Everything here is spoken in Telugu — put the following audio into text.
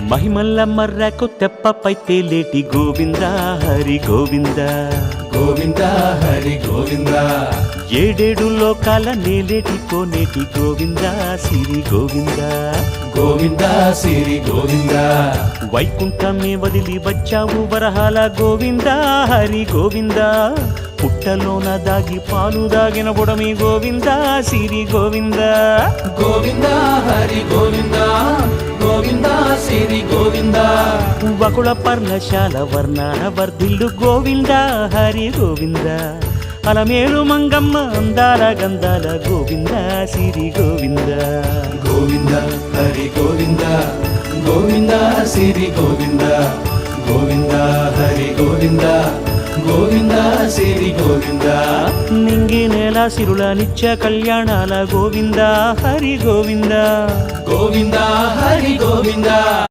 మహిమల్ల మర్రకు తెప్పపై తేలేటి గోవింద హరి గోవింద గోవింద హరి గోవింద ఏడేడు లోకాల నేలేటి కోనేటి గోవింద సిరి గోవింద గోవింద సిరి గోవింద వైకుంఠమే వదిలి వచ్చావు వరహాల గోవింద హరి గోవింద పుట్టలోన దాగి పాలు దాగిన బుడమి గోవింద సిరి గోవింద గోవింద హరి గోవింద గోవింద సిరి గోవింద వకుళ పర్ణశాల వర్ణాన వర్ధిల్లు గోవింద హరి గోవింద అలమేలు మంగమ్మ అందాల గంధాల గోవింద సిరి గోవింద గోవింద హరి గోవింద గోవింద సిరి గోవింద గోవింద హరి గోవింద గోవింద సిరి గోవింద నింగి నేల సిరుల నిత్య కళ్యాణాల గోవింద హరి గోవింద గోవింద హరి గోవింద